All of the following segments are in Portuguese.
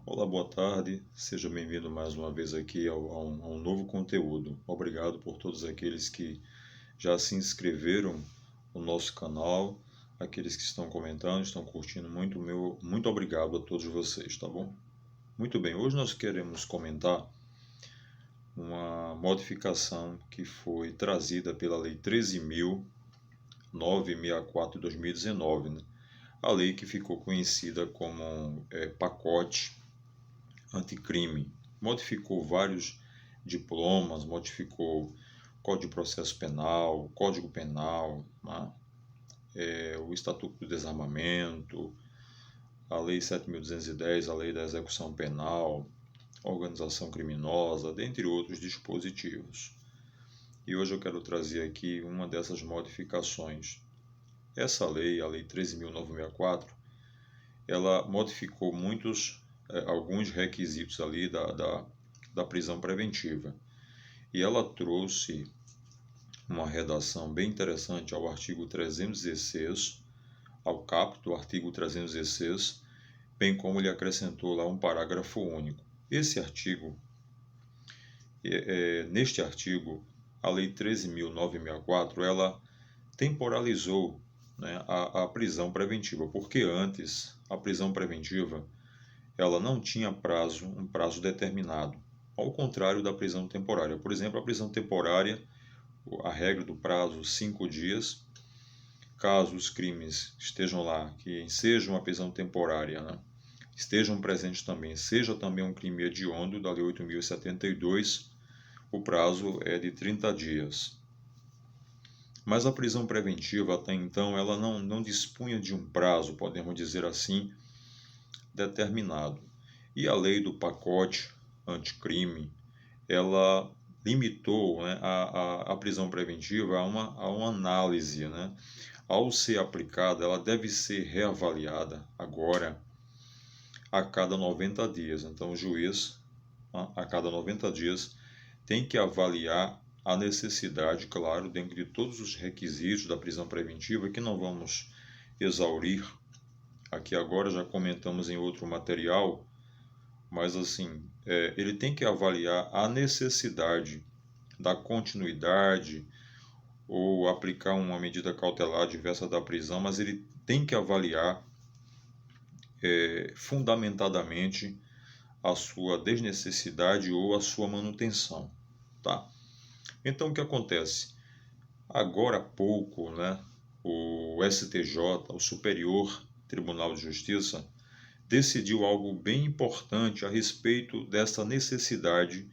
Olá, boa tarde. Seja bem-vindo mais uma vez aqui a um novo conteúdo. Obrigado por todos aqueles que já se inscreveram no nosso canal, aqueles que estão comentando, estão curtindo muito obrigado a todos vocês, tá bom? Muito bem, hoje nós queremos comentar uma modificação que foi trazida pela Lei 13.964 de 2019, né? A lei que ficou conhecida como pacote anticrime. Modificou vários diplomas, modificou Código de Processo Penal, Código Penal, né? O Estatuto do Desarmamento, a Lei 7.210, a Lei da Execução Penal, Organização Criminosa, dentre outros dispositivos. E hoje eu quero trazer aqui uma dessas modificações. Essa lei, a Lei 13.964, ela modificou alguns requisitos ali da prisão preventiva. E ela trouxe uma redação bem interessante ao artigo 316, ao caput do artigo 316, bem como ele acrescentou lá um parágrafo único. Neste artigo, a Lei 13.964, ela temporalizou, né, a prisão preventiva, porque antes a prisão preventiva ela não tinha um prazo determinado, ao contrário da prisão temporária. Por exemplo, a prisão temporária, a regra do prazo 5 dias, caso os crimes estejam lá, que seja uma prisão temporária, né, estejam presentes também, seja também um crime hediondo da Lei 8.072, o prazo é de 30 dias. Mas a prisão preventiva, até então, ela não dispunha de um prazo, podemos dizer assim, determinado. E a lei do pacote anticrime, ela limitou, né, a prisão preventiva a uma análise. Né? Ao ser aplicada, ela deve ser reavaliada agora a cada 90 dias. Então, o juiz, a cada 90 dias, tem que avaliar a necessidade, claro, dentro de todos os requisitos da prisão preventiva, que não vamos exaurir aqui agora, já comentamos em outro material, mas assim, ele tem que avaliar a necessidade da continuidade ou aplicar uma medida cautelar diversa da prisão, mas ele tem que avaliar fundamentadamente a sua desnecessidade ou a sua manutenção, tá? Então, o que acontece? Agora há pouco, né, o STJ, o Superior Tribunal de Justiça, decidiu algo bem importante a respeito dessa necessidade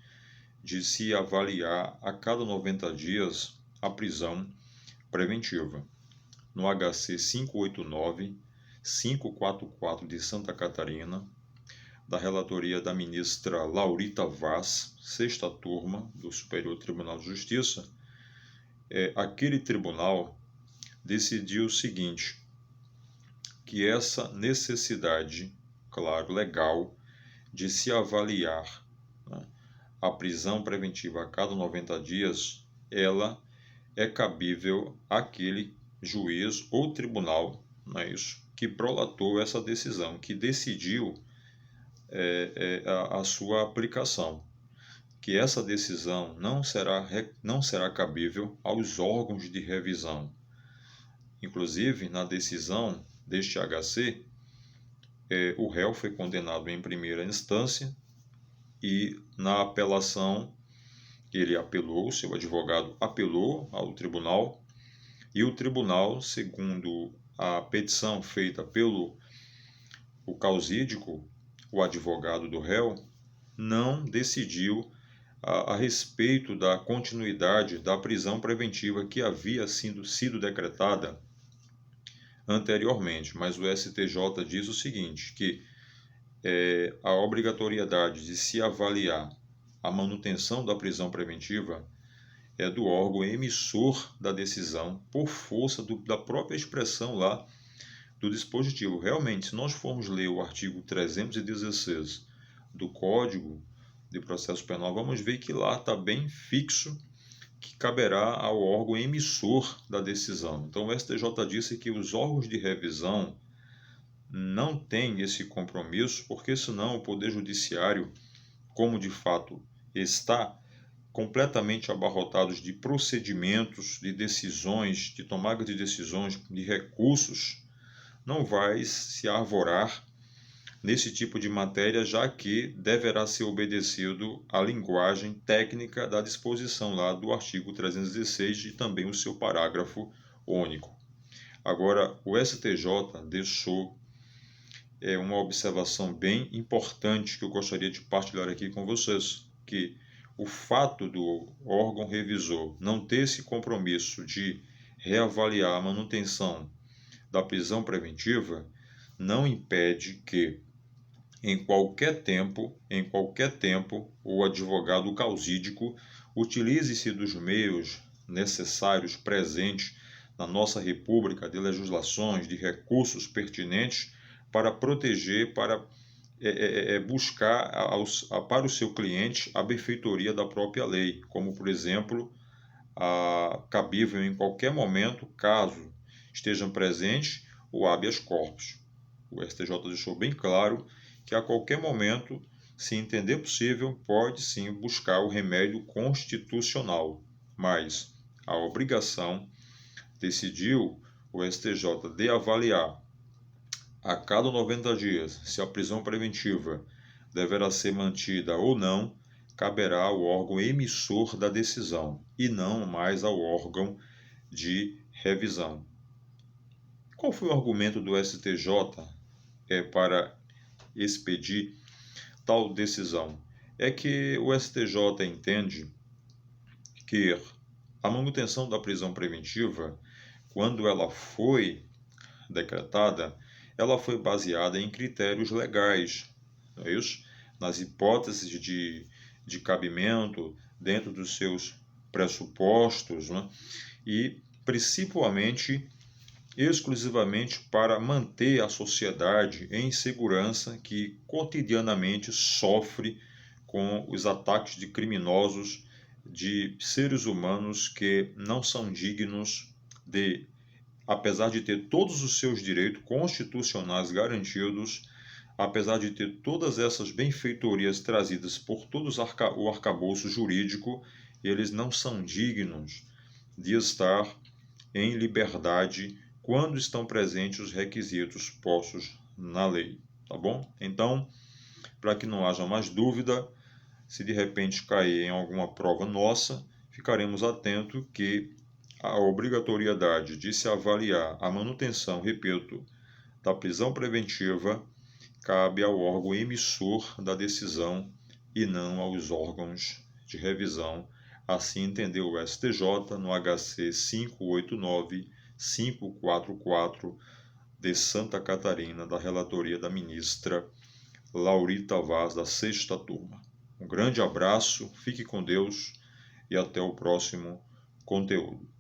de se avaliar a cada 90 dias a prisão preventiva. No HC 589-544 de Santa Catarina, da relatoria da ministra Laurita Vaz, sexta turma do Superior Tribunal de Justiça, aquele tribunal decidiu o seguinte, que essa necessidade, claro, legal, de se avaliar, né, a prisão preventiva a cada 90 dias, ela é cabível àquele juiz ou tribunal, não é isso, que prolatou essa decisão, que decidiu a sua aplicação, que essa decisão não será cabível aos órgãos de revisão. Inclusive, na decisão deste HC, o réu foi condenado em primeira instância e na apelação ele apelou, seu advogado apelou ao tribunal e o tribunal, segundo a petição feita pelo o causídico, o advogado do réu, não decidiu a respeito da continuidade da prisão preventiva que havia sido decretada anteriormente, mas o STJ diz o seguinte, que a obrigatoriedade de se avaliar a manutenção da prisão preventiva é do órgão emissor da decisão por força da própria expressão lá do dispositivo. Realmente, se nós formos ler o artigo 316 do Código de Processo Penal, vamos ver que lá está bem fixo que caberá ao órgão emissor da decisão. Então, o STJ disse que os órgãos de revisão não tem esse compromisso, porque senão o Poder Judiciário, como de fato está, completamente abarrotados de procedimentos, de decisões, de tomada de decisões, de recursos, não vai se arvorar nesse tipo de matéria, já que deverá ser obedecido à linguagem técnica da disposição lá do artigo 316 e também o seu parágrafo único. Agora, o STJ deixou uma observação bem importante que eu gostaria de partilhar aqui com vocês, que o fato do órgão revisor não ter esse compromisso de reavaliar a manutenção da prisão preventiva não impede que em qualquer tempo, o advogado causídico utilize-se dos meios necessários presentes na nossa República, de legislações, de recursos pertinentes para proteger, para buscar para o seu cliente a benfeitoria da própria lei, como, por exemplo, cabível em qualquer momento, caso estejam presentes, o habeas corpus. O STJ deixou bem claro que a qualquer momento, se entender possível, pode sim buscar o remédio constitucional, mas a obrigação, decidiu o STJ, de avaliar a cada 90 dias se a prisão preventiva deverá ser mantida ou não, caberá ao órgão emissor da decisão e não mais ao órgão de revisão. Qual foi o argumento do STJ para expedir tal decisão? É que o STJ entende que a manutenção da prisão preventiva, quando ela foi decretada, ela foi baseada em critérios legais, não é isso? Nas hipóteses de cabimento, dentro dos seus pressupostos, né? E principalmente, exclusivamente para manter a sociedade em segurança, que cotidianamente sofre com os ataques de criminosos, de seres humanos que não são dignos de, apesar de ter todos os seus direitos constitucionais garantidos, apesar de ter todas essas benfeitorias trazidas por todo o arcabouço jurídico, eles não são dignos de estar em liberdade quando estão presentes os requisitos postos na lei, tá bom? Então, para que não haja mais dúvida, se de repente cair em alguma prova nossa, ficaremos atentos que a obrigatoriedade de se avaliar a manutenção, repito, da prisão preventiva cabe ao órgão emissor da decisão e não aos órgãos de revisão. Assim entendeu o STJ no HC 589-544 de Santa Catarina, da relatoria da ministra Laurita Vaz, da 6ª turma. Um grande abraço, fique com Deus e até o próximo conteúdo.